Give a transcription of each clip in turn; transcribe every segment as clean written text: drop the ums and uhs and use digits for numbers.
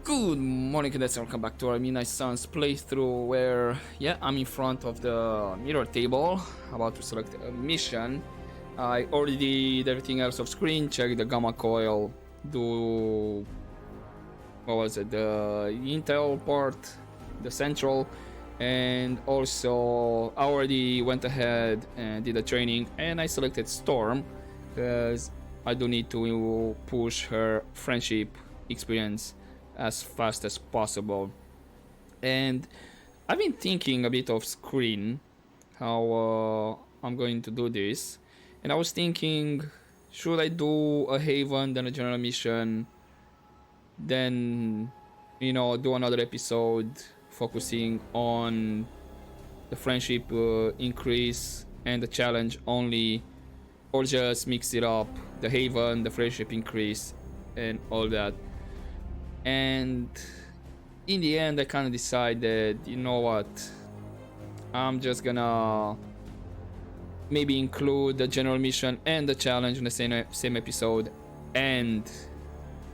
Good morning, cadets, and welcome back to our Midnight Suns playthrough where, yeah, I'm in front of the mirror table, about to select a mission. I already did everything else off screen, check the gamma coil, do, what was it, the intel part, the central, and also I already went ahead and did a training, and I selected Storm, because I do need to push her friendship experience as fast as possible. And I've been thinking a bit off screen how I'm going to do this, and I was thinking, should I do a Haven, then a general mission, then do another episode focusing on the friendship increase and the challenge only, or just mix it up, the Haven, the friendship increase, and all that. And in the end I kind of decided, you know what, I'm just gonna maybe include the general mission and the challenge in the same episode, and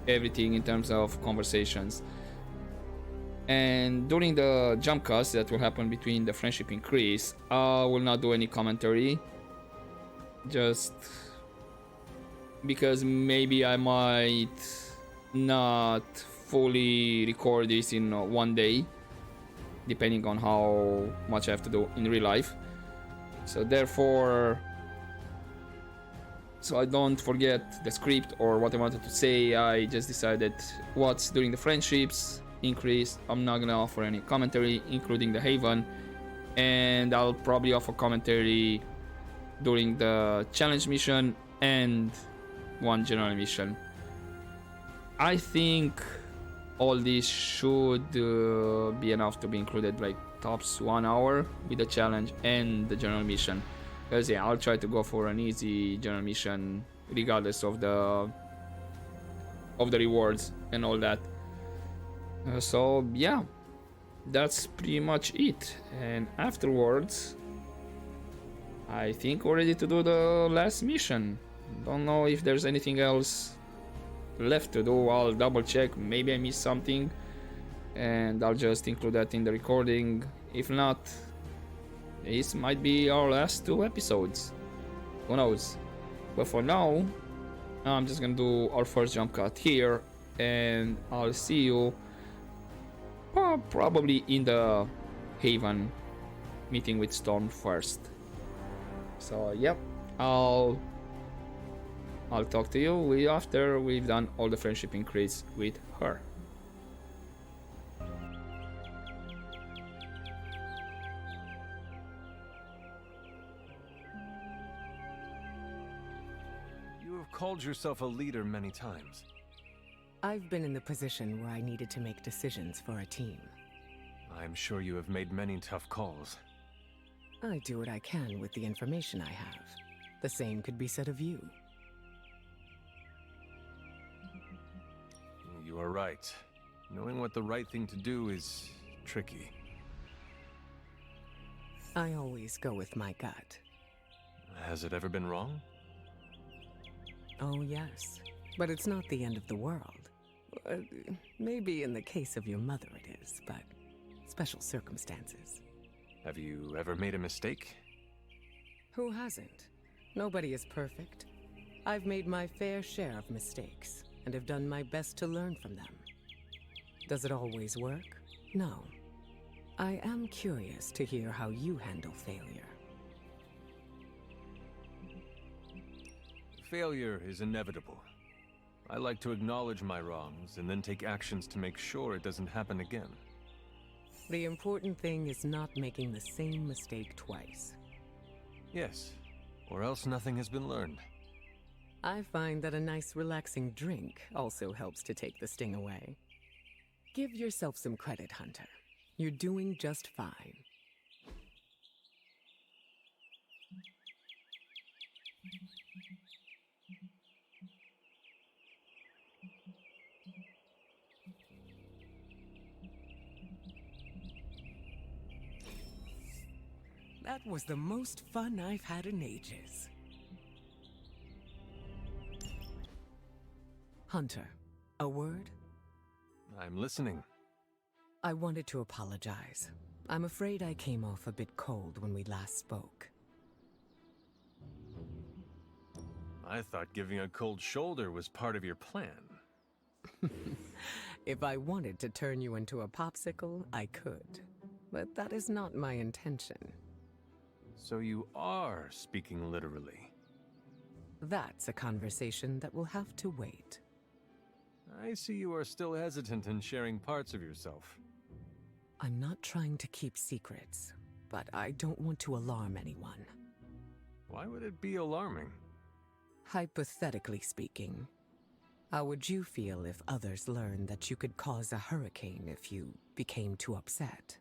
everything in terms of conversations. And during the jump cuts that will happen between the friendship increase, I will not do any commentary, just because maybe I might not fully record this in one day, depending on how much I have to do in real life. So therefore, so I don't forget the script or what I wanted to say, I just decided what's during the friendships increase, I'm not gonna offer any commentary, including the Haven, and I'll probably offer commentary during the challenge mission and one general mission. I think all this should be enough to be included, like tops 1 hour with the challenge and the general mission. Because yeah, I'll try to go for an easy general mission regardless of the rewards and all that. So yeah, that's pretty much it. And afterwards, I think we're ready to do the last mission. Don't know if there's anything else left to do. I'll double check, maybe I missed something and I'll just include that in the recording. If not, this might be our last 2 episodes, who knows. But for now, I'm just gonna do our first jump cut here, and I'll see you probably in the Haven meeting with Storm first. So yep, I'll talk to you after we've done all the friendship increase with her. You have called yourself a leader many times. I've been in the position where I needed to make decisions for a team. I'm sure you have made many tough calls. I do what I can with the information I have. The same could be said of you. You are right. Knowing what the right thing to do is tricky. I always go with my gut. Has it ever been wrong? Oh yes, but it's not the end of the world. Maybe in the case of your mother it is, but special circumstances. Have you ever made a mistake? Who hasn't? Nobody is perfect. I've made my fair share of mistakes, and have done my best to learn from them. Does it always work? No. I am curious to hear how you handle failure. Failure is inevitable. I like to acknowledge my wrongs and then take actions to make sure it doesn't happen again. The important thing is not making the same mistake twice. Yes, or else nothing has been learned. I find that a nice relaxing drink also helps to take the sting away. Give yourself some credit, Hunter. You're doing just fine. That was the most fun I've had in ages. Hunter, a word? I'm listening. I wanted to apologize. I'm afraid I came off a bit cold when we last spoke. I thought giving a cold shoulder was part of your plan. If I wanted to turn you into a popsicle, I could. But that is not my intention. So you are speaking literally. That's a conversation that will have to wait. I see you are still hesitant in sharing parts of yourself. I'm not trying to keep secrets, but I don't want to alarm anyone. Why would it be alarming? Hypothetically speaking, how would you feel if others learned that you could cause a hurricane if you became too upset?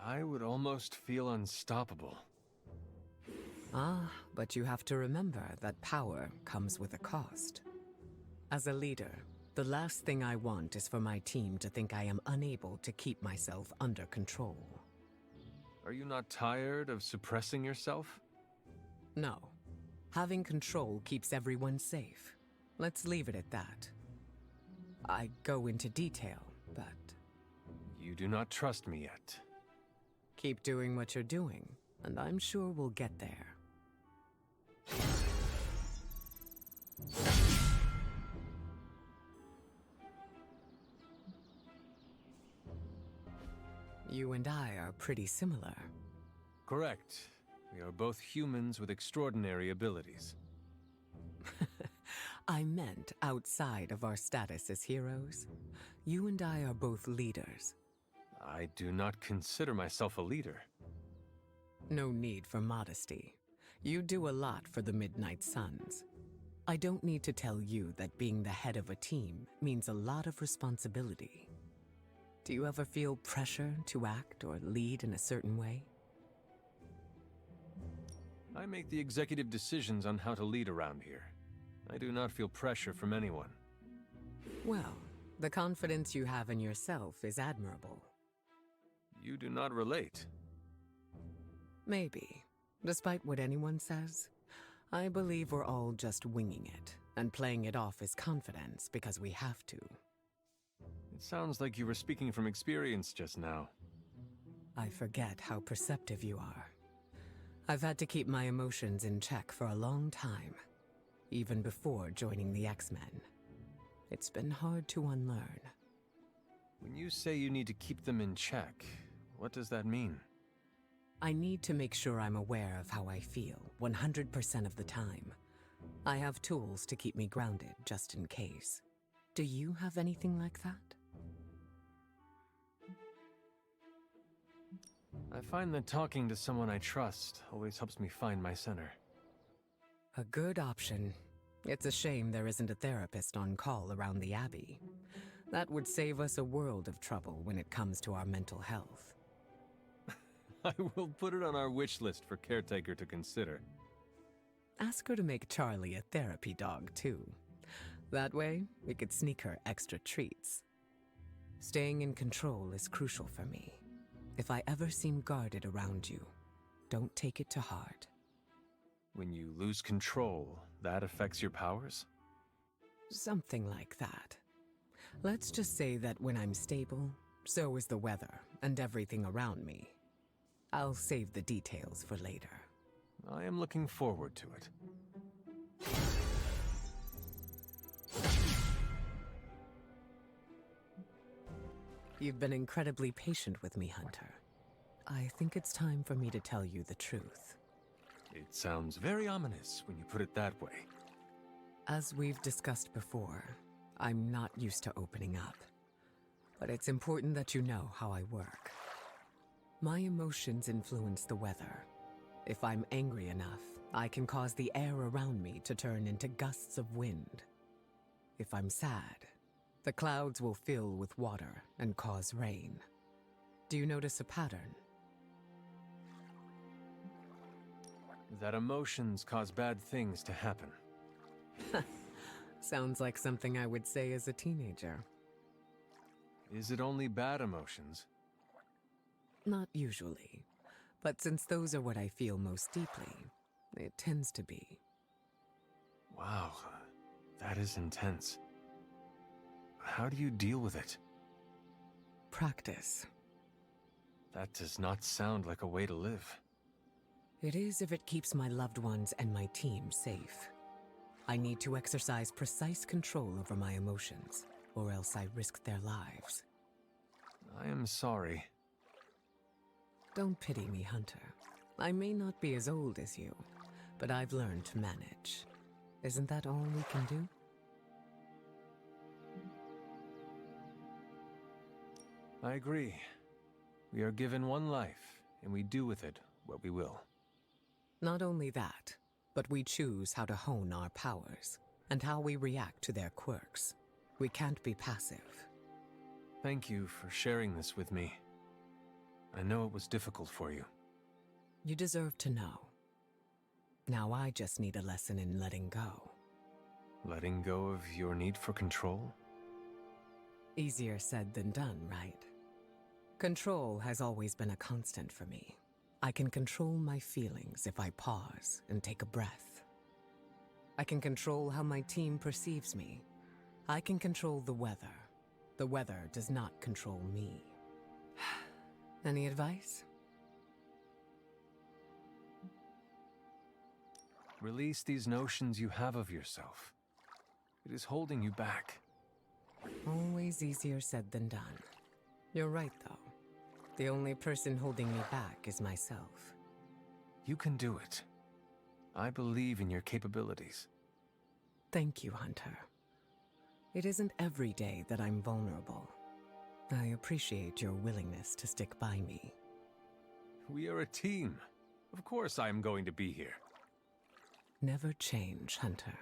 I would almost feel unstoppable. Ah, but you have to remember that power comes with a cost. As a leader, the last thing I want is for my team to think I am unable to keep myself under control. Are you not tired of suppressing yourself? No. Having control keeps everyone safe. Let's leave it at that. I go into detail, but... You do not trust me yet. keep doing what you're doing, and I'm sure we'll get there. You and I are pretty similar. Correct. We are both humans with extraordinary abilities. I meant outside of our status as heroes. You and I are both leaders. I do not consider myself a leader. No need for modesty. You do a lot for the Midnight Suns. I don't need to tell you that being the head of a team means a lot of responsibility. Do you ever feel pressure to act or lead in a certain way? I make the executive decisions on how to lead around here. I do not feel pressure from anyone. Well, the confidence you have in yourself is admirable. You do not relate. Maybe. Despite what anyone says, I believe we're all just winging it and playing it off as confidence because we have to. It sounds like you were speaking from experience just now. I forget how perceptive you are. I've had to keep my emotions in check for a long time, even before joining the X-Men. It's been hard to unlearn. When you say you need to keep them in check, what does that mean? I need to make sure I'm aware of how I feel 100% of the time. I have tools to keep me grounded just in case. Do you have anything like that? I find that talking to someone I trust always helps me find my center. A good option. It's a shame there isn't a therapist on call around the Abbey. That would save us a world of trouble when it comes to our mental health. I will put it on our wish list for Caretaker to consider. Ask her to make Charlie a therapy dog, too. That way, we could sneak her extra treats. Staying in control is crucial for me. If I ever seem guarded around you, don't take it to heart. When you lose control, that affects your powers? Something like that. Let's just say that when I'm stable, so is the weather and everything around me. I'll save the details for later. I am looking forward to it. You've been incredibly patient with me, Hunter. I think it's time for me to tell you the truth. It sounds very ominous when you put it that way. As we've discussed before, I'm not used to opening up. But it's important that you know how I work. My emotions influence the weather. If I'm angry enough, I can cause the air around me to turn into gusts of wind. If I'm sad, the clouds will fill with water and cause rain. Do you notice a pattern? That emotions cause bad things to happen. Sounds like something I would say as a teenager. Is it only bad emotions? Not usually, but since those are what I feel most deeply, it tends to be. Wow, that is intense. how do you deal with it? Practice. That does not sound like a way to live. It is if it keeps my loved ones and my team safe. I need to exercise precise control over my emotions, or else I risk their lives. I am sorry. Don't pity me, Hunter. I may not be as old as you, but I've learned to manage. Isn't that all we can do? I agree. We are given one life, and we do with it what we will. Not only that, but we choose how to hone our powers, and how we react to their quirks. We can't be passive. Thank you for sharing this with me. I know it was difficult for you. You deserve to know. Now I just need a lesson in letting go. Letting go of your need for control? Easier said than done, right? Control has always been a constant for me. I can control my feelings if I pause and take a breath. I can control how my team perceives me. I can control the weather. The weather does not control me. Any advice? Release these notions you have of yourself. It is holding you back. Always easier said than done. You're right, though. The only person holding me back is myself. You can do it. I believe in your capabilities. Thank you, Hunter. It isn't every day that I'm vulnerable. I appreciate your willingness to stick by me. We are a team. Of course I am going to be here. Never change, Hunter.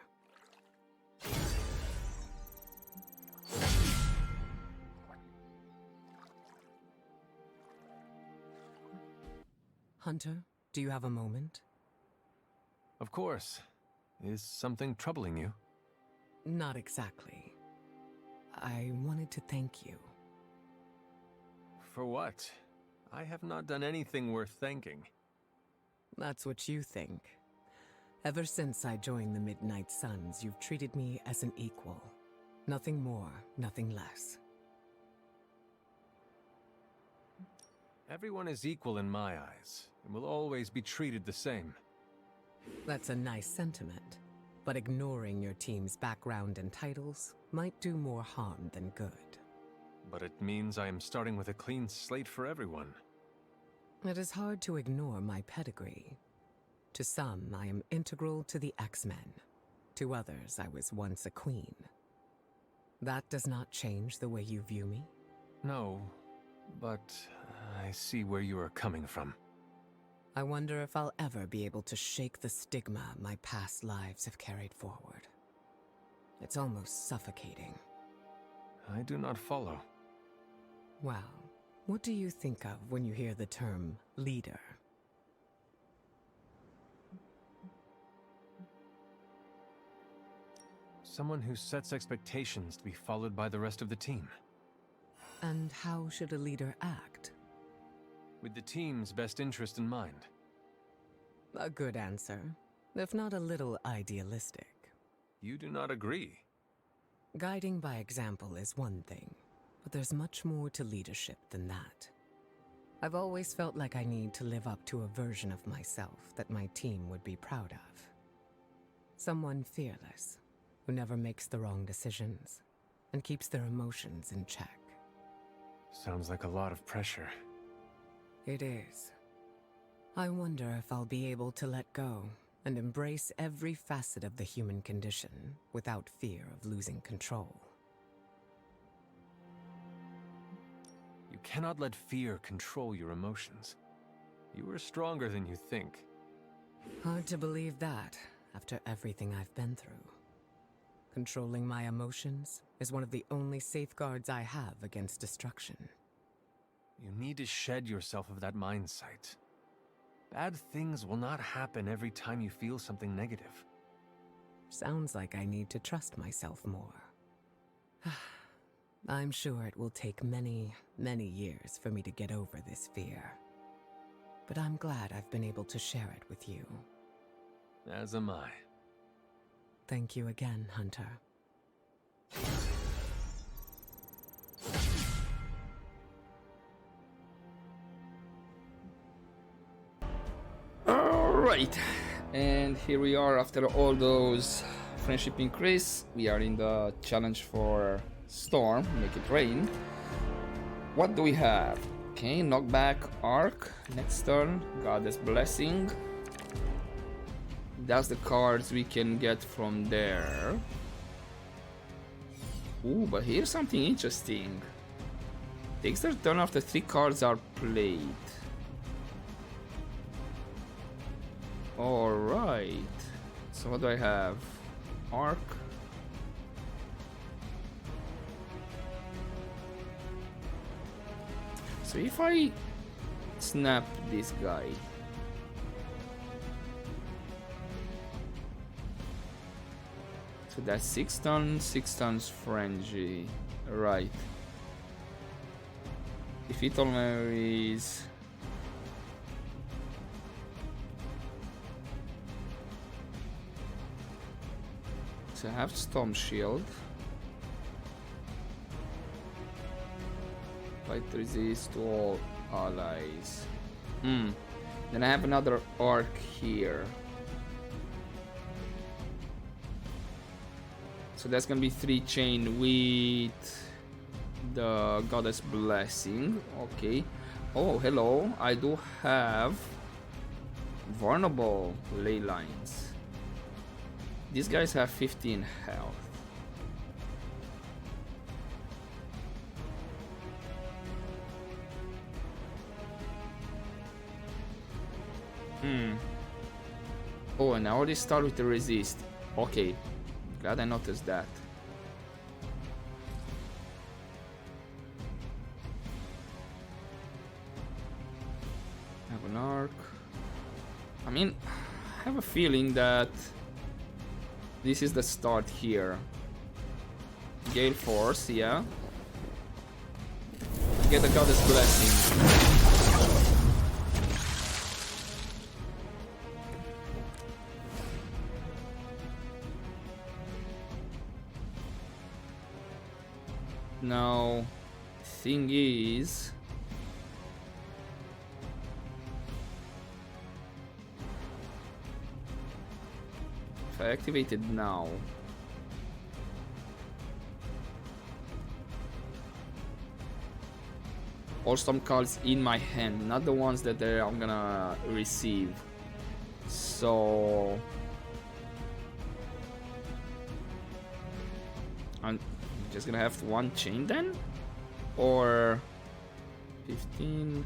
Hunter, do you have a moment? Of course. Is something troubling you? Not exactly. I wanted to thank you. For what? I have not done anything worth thanking. That's what you think. Ever since I joined the Midnight Suns, you've treated me as an equal. Nothing more, nothing less. Everyone is equal in my eyes, and will always be treated the same. That's a nice sentiment, but ignoring your team's background and titles might do more harm than good. But it means I am starting with a clean slate for everyone. It is hard to ignore my pedigree. To some, I am integral to the X-Men. To others, I was once a queen. That does not change the way you view me? No, but I see where you are coming from. I wonder if I'll ever be able to shake the stigma my past lives have carried forward. It's almost suffocating. I do not follow. Well, what do you think of when you hear the term leader? Someone who sets expectations to be followed by the rest of the team. And how should a leader act? With the team's best interest in mind. A good answer, if not a little idealistic. You do not agree. Guiding by example is one thing, but there's much more to leadership than that. I've always felt like I need to live up to a version of myself that my team would be proud of. Someone fearless, who never makes the wrong decisions, and keeps their emotions in check. Sounds like a lot of pressure. It is. I wonder if I'll be able to let go and embrace every facet of the human condition without fear of losing control. You cannot let fear control your emotions. You are stronger than you think. Hard to believe that, after everything I've been through. Controlling my emotions is one of the only safeguards I have against destruction. You need to shed yourself of that mindset. Bad things will not happen every time you feel something negative. Sounds like I need to trust myself more. I'm sure it will take many, many years for me to get over this fear. But I'm glad I've been able to share it with you. As am I. Thank you again, Hunter. Alright, and here we are after all those friendship increase. We are in the challenge for Storm, make it rain. What do we have? Okay, knockback, arc, next turn, Goddess Blessing. That's the cards we can get from there. Ooh, but here's something interesting. Takes their turn after 3 cards are played. Alright. So what do I have? Arc. So if I snap this guy. So that's 6 tons frenzy. Right. If it all marries. So I have Storm Shield. Fight resist to all allies. Then I have another arc here. So that's gonna be 3 chain with the Goddess Blessing. Okay. Oh, hello. I do have vulnerable ley lines. These guys have 15 health. Oh, and I already start with the resist. Okay. Glad I noticed that. Have an arc. I mean, I have a feeling that this is the start here. Gale Force, yeah. Get the Goddess Blessing. Now, thing is, if I activate it now, all storm cards in my hand, not the ones that I'm gonna receive. So I'm just gonna have 1 chain then, or 15.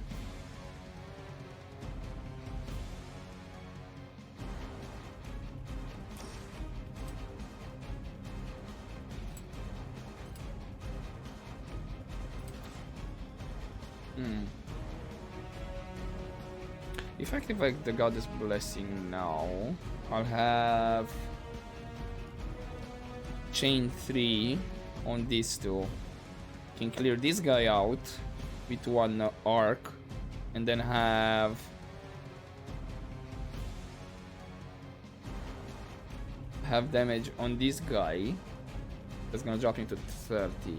If I activate the Goddess Blessing now, I'll have chain 3 on these 2. Can clear this guy out with 1 arc, and then have damage on this guy. That's gonna drop him to 30.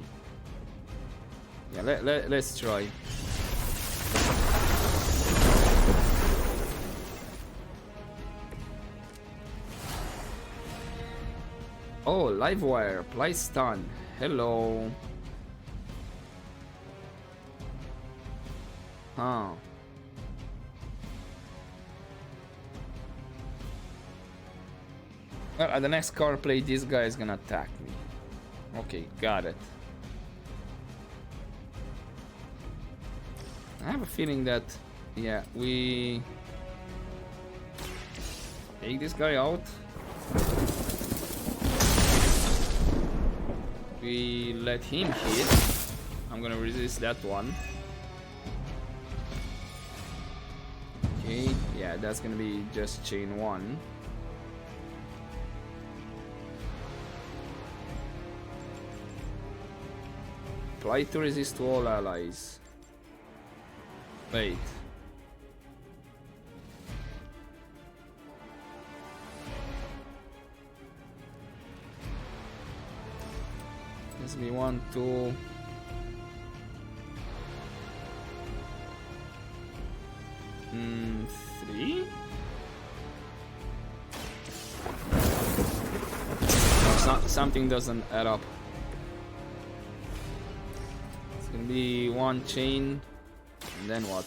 Yeah, let's try. Oh, Livewire, apply stun. Hello. Huh. Well, at the next card play, this guy is gonna attack me. Okay, got it. I have a feeling that, yeah, we take this guy out. We let him hit. I'm gonna resist that one. Okay, yeah, that's gonna be just chain 1. Apply to resist to all allies. Wait. Let's be 1, 2. something doesn't add up. It's gonna be one chain, and then what?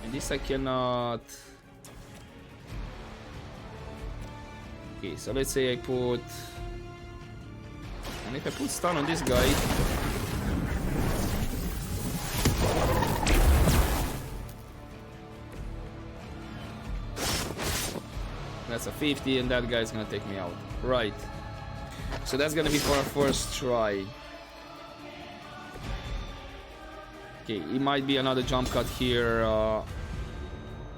And this I cannot. Okay, so let's say I put. And if I put stun on this guy. That's a 50, and that guy's gonna take me out. Right. So that's gonna be for our first try. Okay, it might be another jump cut here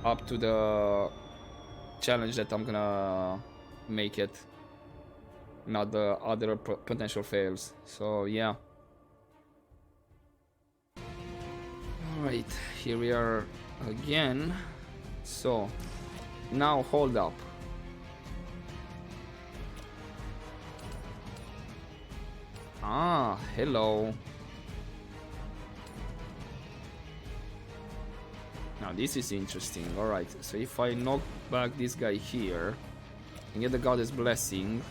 up to the challenge that I'm gonna make it. Not the other potential fails. So yeah. Alright, here we are again. So now hold up. Ah, hello. Now this is interesting. Alright, so if I knock back this guy here and get the goddess blessing.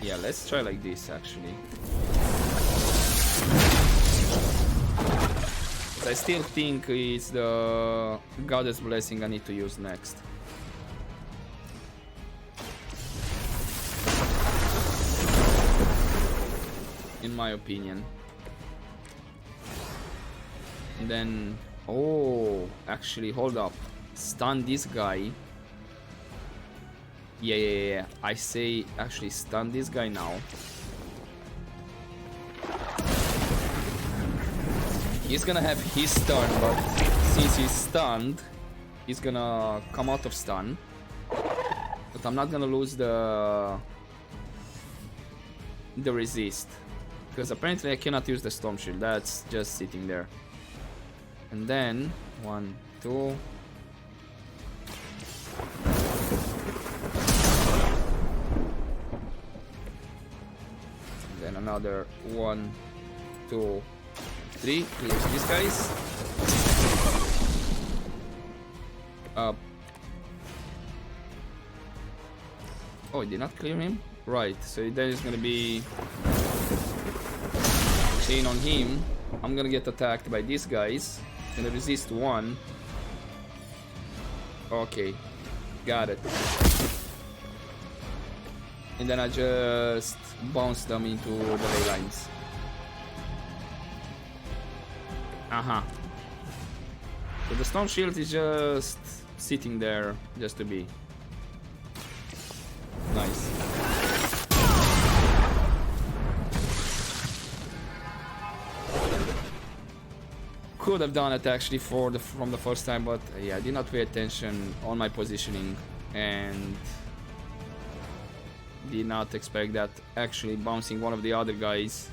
Yeah, let's try like this actually. I still think it's the goddess blessing I need to use next. In my opinion. And then, oh, actually, hold up. Stun this guy. Yeah. I say, actually, stun this guy now. He's gonna have his turn, but since he's stunned, he's gonna come out of stun. But I'm not gonna lose the resist. Because apparently I cannot use the storm shield, that's just sitting there. And then 1, 2. And then another 1, 2, 3. Clears these guys. Up. Oh, it did not clear him? Right, so then it's gonna be chain on him. I'm gonna get attacked by these guys. Gonna resist 1. Okay, got it. And then I just bounce them into the ley lines. So the storm shield is just sitting there just to be nice. Could have done it actually from the first time, but yeah, I did not pay attention on my positioning and did not expect that actually bouncing one of the other guys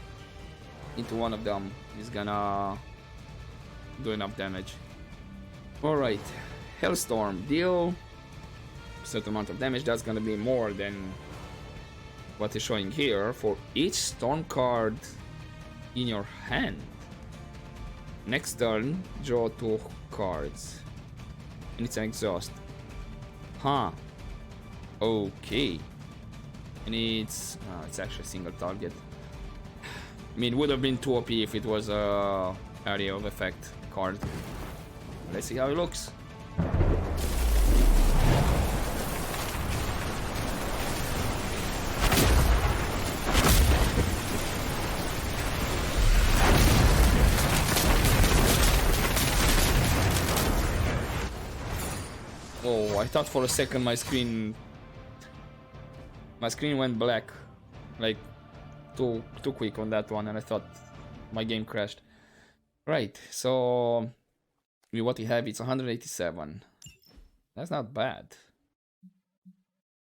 into one of them is gonna do enough damage. Alright, Hellstorm, deal a certain amount of damage. That's gonna be more than what is showing here for each storm card in your hand. Next turn, draw 2 cards. And it's an exhaust. Huh. Okay. And it's actually a single target. I mean, it would have been too OP if it was a area of effect card. Let's see how it looks. Oh, I thought for a second my screen went black, like too quick on that one, and I thought my game crashed. Right, so what we have, it's 187. That's not bad.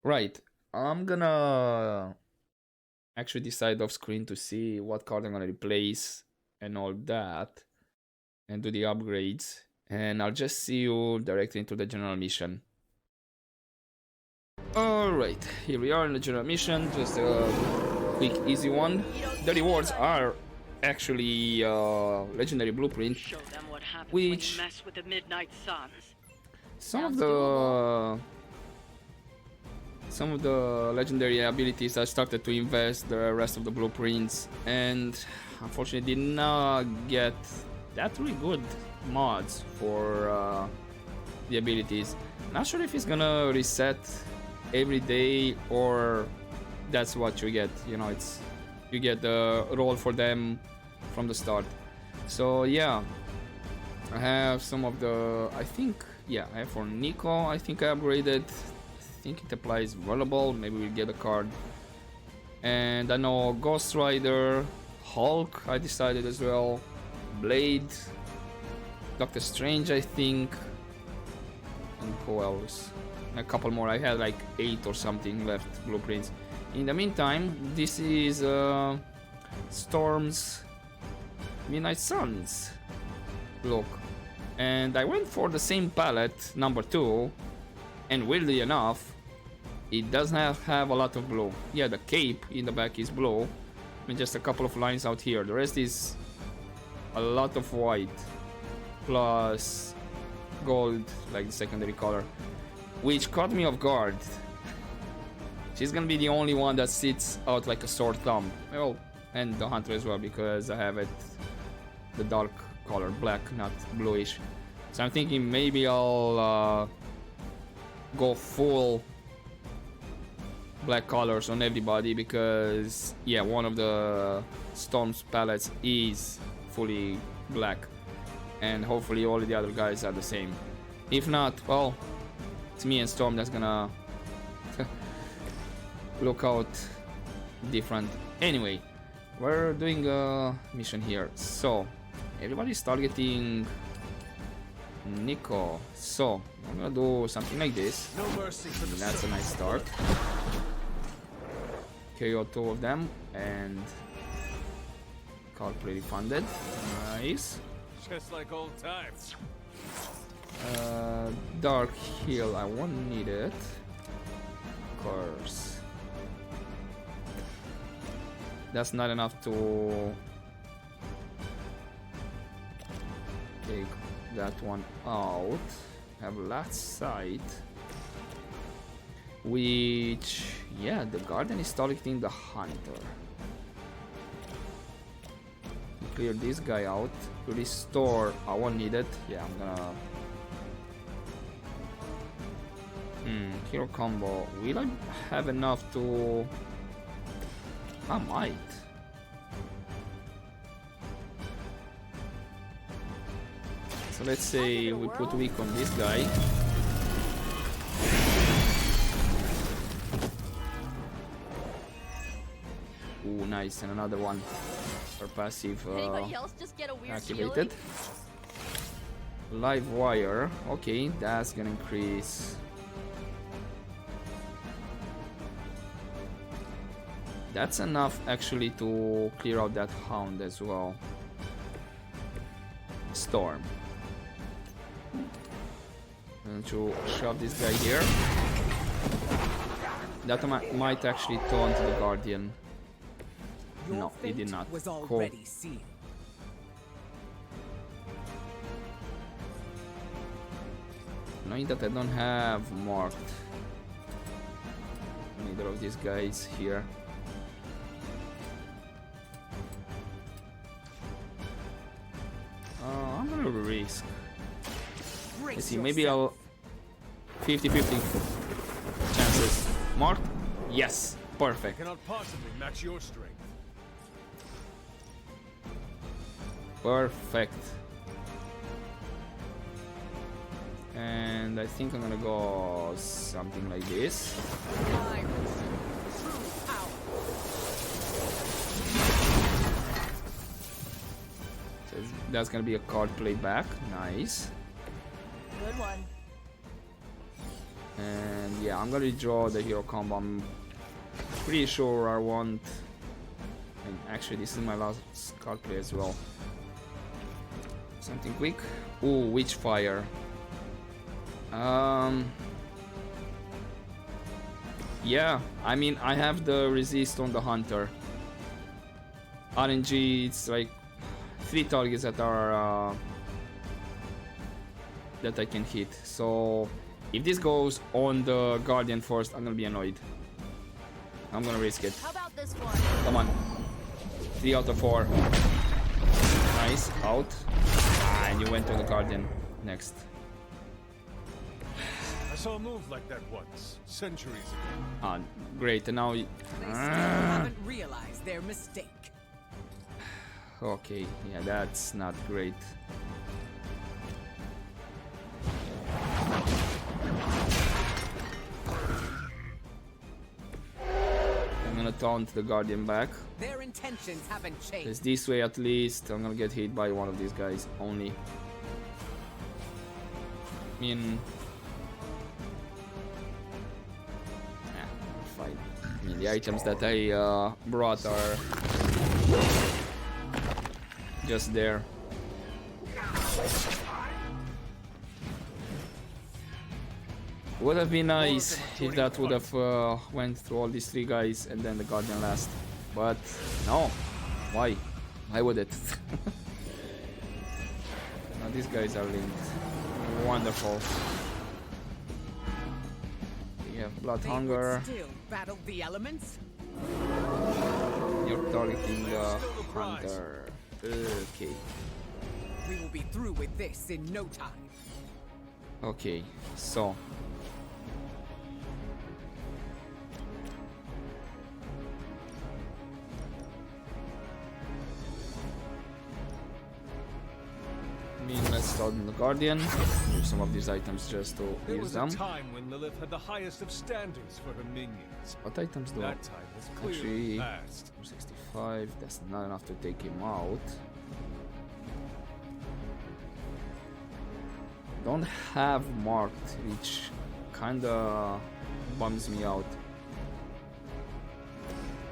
Right, I'm gonna actually decide off screen to see what card I'm gonna replace and all that, and do the upgrades. And I'll just see you directly into the general mission. Alright, here we are in the general mission, just a quick easy one. The rewards are actually legendary blueprint, Show them what happens when which you mess with the Midnight Suns. some of the legendary abilities I started to invest the rest of the blueprints, and unfortunately did not get that really good mods for the abilities. Not sure if it's gonna reset every day or that's what you get. You know, it's you get the roll for them from the start. So yeah, I have some of the, I think, yeah, I have for Nico, I think I upgraded. I think it applies valuable, maybe we'll get a card. And I know Ghost Rider, Hulk I decided as well, Blade, Doctor Strange I think, and who else? A couple more, I had like 8 or something left blueprints. In the meantime, this is Storm's Midnight Suns look, and I went for the same palette, number 2, and weirdly enough, it does not have a lot of blue. Yeah, the cape in the back is blue, and just a couple of lines out here. The rest is a lot of white, plus gold, like the secondary color, which caught me off guard. She's gonna be the only one that sits out like a sore thumb. Well, and the hunter as well, because I have it the dark color, black, not bluish. So I'm thinking maybe I'll go full black colors on everybody, because yeah, one of the Storm's palettes is fully black, and hopefully all the other guys are the same. If not, well, it's me and Storm that's gonna look out different. Anyway, we're doing a mission here, so everybody's targeting Nico, so I'm gonna do something like this. No mercy for the That's a nice start. KO 2 of them, and card pretty funded. Nice. Just like old times. Dark heal, I won't need it. Of course. That's not enough to take that one out. Have last sight, which, yeah, the garden is targeting the hunter. Clear this guy out. Restore, I won't need it. Yeah, I'm gonna hero combo. Will I have enough to? I might. So let's say we put weak on this guy. Ooh, nice, and another one. Our passive Anybody else just get a weird activated. Live wire. Okay, that's gonna increase. That's enough actually to clear out that hound as well. Storm. And to shove this guy here. That might actually taunt the guardian. No, he did not. Was Cool. already sealed. Knowing that I don't have marked neither of these guys here. I'm gonna risk. Let's see, maybe I'll 50-50 chances. Marked? Yes, perfect. Cannot possibly match your strength. Perfect. And I think I'm gonna go something like this. So that's gonna be a card played back. Nice. Good one. And yeah, I'm gonna draw the hero combo. I'm pretty sure I want. And actually, this is my last card play as well. Something quick. Ooh, Witchfire. Yeah, I mean, I have the resist on the hunter. RNG, it's like 3 targets that are that I can hit. So if this goes on the Guardian first, I'm gonna be annoyed. I'm gonna risk it. How about this one? Come on. 3 out of 4. Nice. Out. Ah, and you went to the Guardian next. I saw a move like that once, centuries ago. Ah, great. And now... They still haven't realized their mistake. Okay, yeah, that's not great. I'm gonna taunt the Guardian back. Their intentions haven't changed. Because this way at least I'm gonna get hit by one of these guys only. I mean... fine. I mean, the items that I brought are just there. Would have been nice if that would have went through all these 3 guys and then the Guardian last. But no. Why? Why would it? Now these guys are linked. Wonderful. We have Blood Hunger. Still battle the elements. You're targeting the Hunter. Okay. We will be through with this in no time. Okay, so let's start on the Guardian. Use some of these items just to There use was them. a time when Lilith had the highest of standards for her minions. What items do I? That time has clearly Actually, passed. 65. That's not enough to take him out. Don't have marked, which kinda bums me out.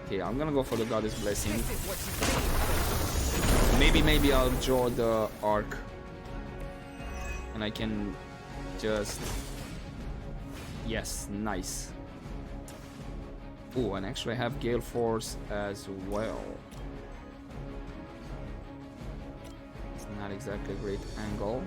Okay, I'm gonna go for the Goddess Blessing. This is what you say. Maybe I'll draw the arc, and I can just... Yes, nice. Oh, and actually I have Gale Force as well. It's not exactly a great angle.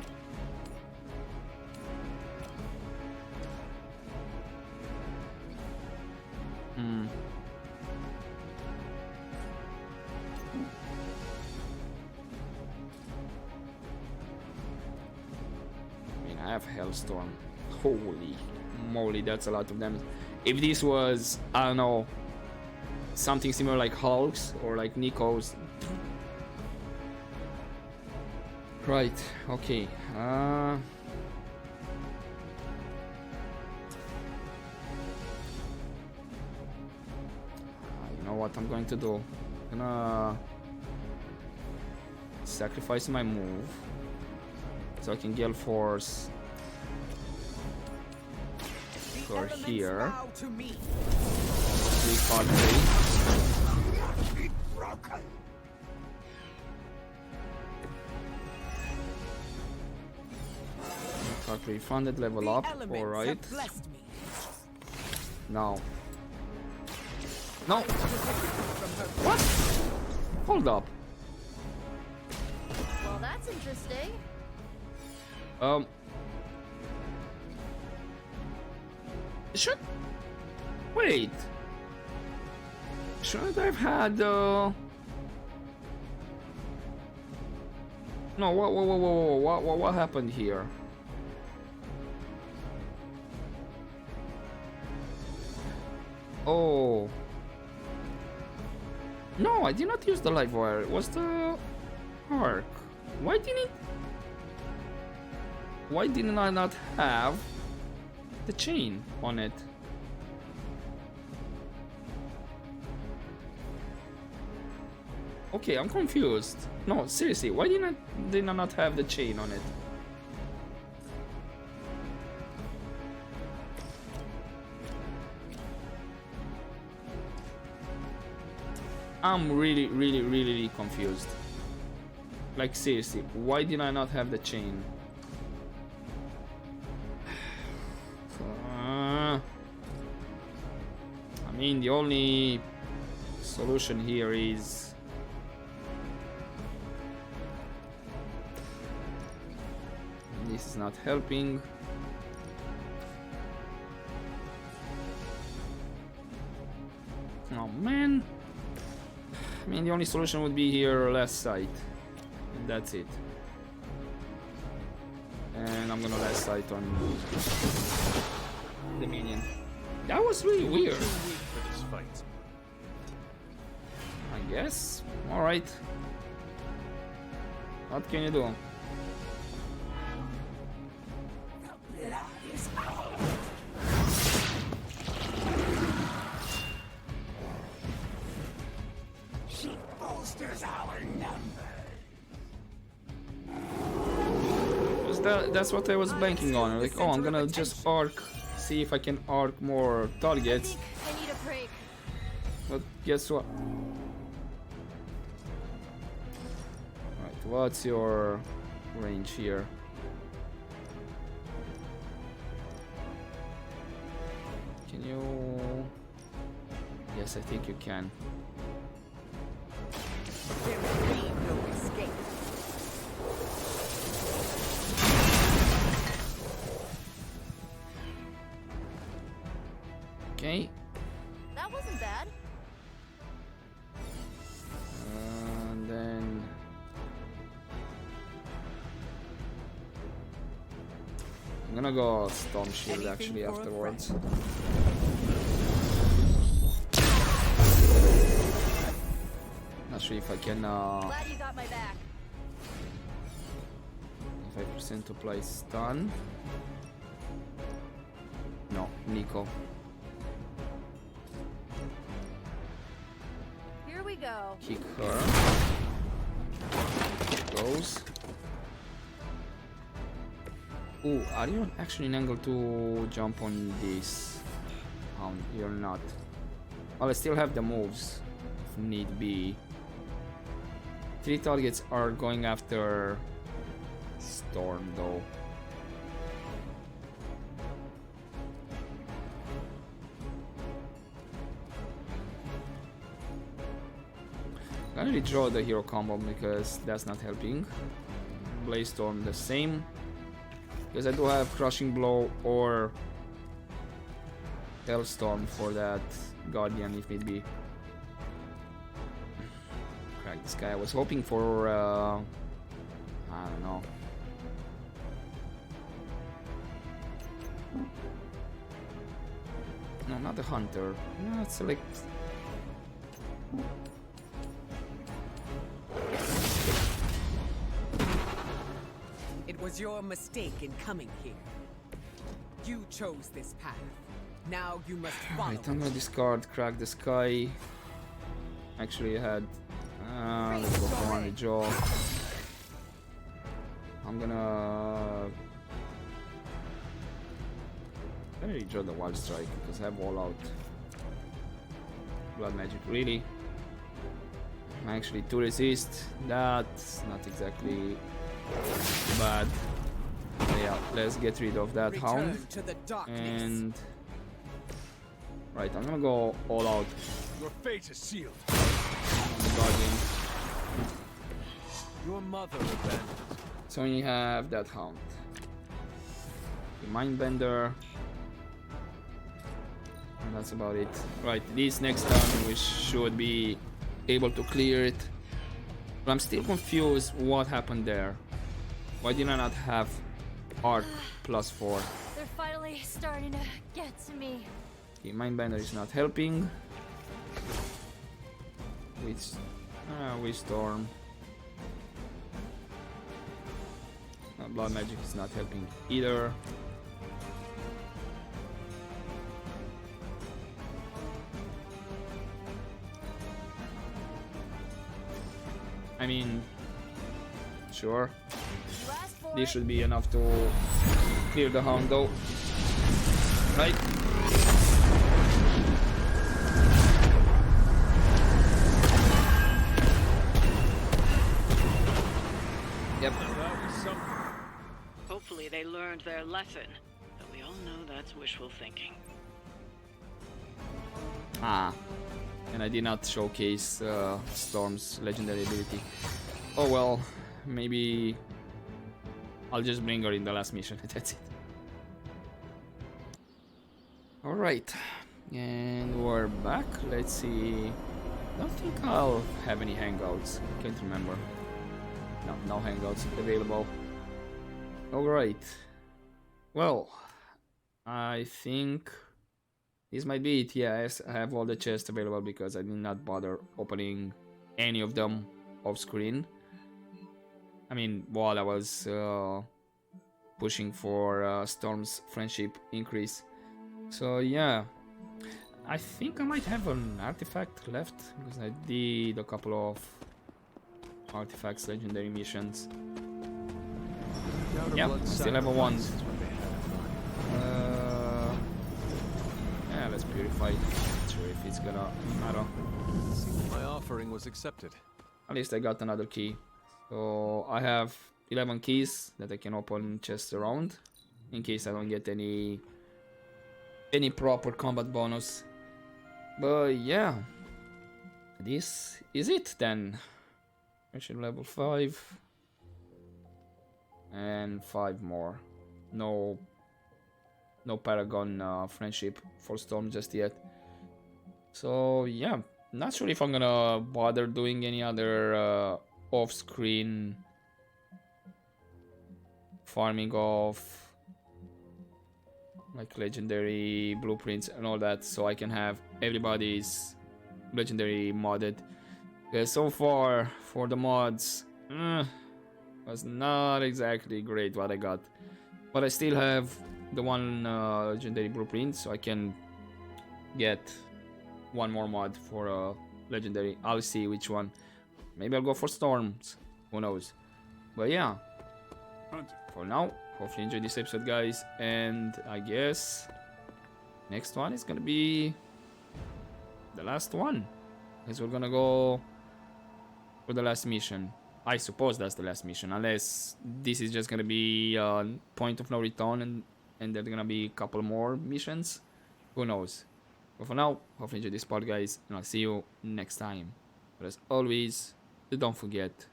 I have Hellstorm. Holy moly, that's a lot of damage. If this was, I don't know, something similar like Hulk's or like Nico's. Right, okay. You know what I'm going to do? I'm gonna sacrifice my move so I can Gale Force Thur here. 3 card 3. Card 3 funded, level up. Alright. Now. No! What? Hold up. Well, that's interesting. Should... Wait. Shouldn't I have had, No, what happened here? Oh. No, I did not use the live wire. It was the arc. Why didn't I not have the chain on it? Okay, I'm confused. No, seriously, why did I not have the chain on it? I'm really confused. Like seriously, why did I not have the chain? I mean, the only solution here is This is not helping. Oh man. I mean, the only solution would be here last sight. And that's it. And I'm gonna last sight on the minion. That was really weird. For this fight. I guess. Alright. What can you do? She bolsters our number. That's what I was banking on. Like, oh, I'm gonna just arc, see if I can arc more I targets. think I need a break. But guess what? Right, what's your range here? Can you? Yes, I think you can. There will be no escape. Okay. That wasn't bad. And then I'm gonna go Storm Shield actually Anything for a afterwards. Not sure if I can Glad you got my back. 5% apply stun. No, Nico. Here we go. Kick her. Goes. Ooh, are you actually in angle to jump on this? You're not. Well, I still have the moves if need be. 3 targets are going after Storm though. I'm gonna redraw the hero combo because that's not helping. Blaze Storm the same. Because I do have Crushing Blow or Hellstorm for that Guardian if need be. Crack this guy. I was hoping for I don't know. No, not the Hunter. No, it's like It was your mistake in coming here. You chose this path. Now you must follow. Right, I'm gonna discard Crack the Sky. Actually, I had. Let's go for one redraw. I'm gonna redraw the Wild Strike because I have All Out. Blood Magic, really? Actually, to resist, that's not exactly bad. Yeah, let's get rid of that Hound. Return to the darkness. And right, I'm gonna go all out Your fate is sealed. on the Guardian. Your mother abandoned. So we have that Hound. The Mindbender. And that's about it. Right, this next turn we should be able to clear it. But I'm still confused what happened there. Why did I not have Arc +4? They're finally starting to get to me. Okay, Mindbender is not helping. With Storm. Blood Magic is not helping either. I mean, sure. Last for This it. should be enough to clear the Hound though. Right? Yep. That was something. Hopefully they learned their lesson. But we all know that's wishful thinking. Ah. And I did not showcase Storm's legendary ability. Oh well, maybe I'll just bring her in the last mission. That's it. Alright. And we're back. Let's see. I don't think I'll have any hangouts. Can't remember. No hangouts available. Alright. Well, I think this might be it. Yes, I have all the chests available because I did not bother opening any of them off screen. I mean, while I was pushing for Storm's friendship increase. So yeah, I think I might have an artifact left because I did a couple of artifacts, legendary missions. Yeah, still have a wand. Yeah, let's purify. Not sure if it's gonna matter. Seems my offering was accepted. At least I got another key. So I have 11 keys that I can open chests around in case I don't get any proper combat bonus. But yeah, this is it then. Mission level 5 and 5 more. No Paragon friendship for Storm just yet. So yeah, not sure if I'm gonna bother doing any other off-screen farming of like legendary blueprints and all that, so I can have everybody's legendary modded. Because so far for the mods, was not exactly great what I got, but I still have the one legendary blueprint, so I can get one more mod for a legendary. I'll see which one. Maybe I'll go for Storms, who knows. But yeah, for now, hopefully you enjoyed this episode, guys, and I guess next one is gonna be the last one, because we're gonna go for the last mission. I suppose that's the last mission, unless this is just gonna be a point of no return and there's gonna be a couple more missions. Who knows? But for now, hopefully you enjoyed this part, guys, and I'll see you next time. But as always, don't forget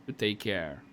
to take care.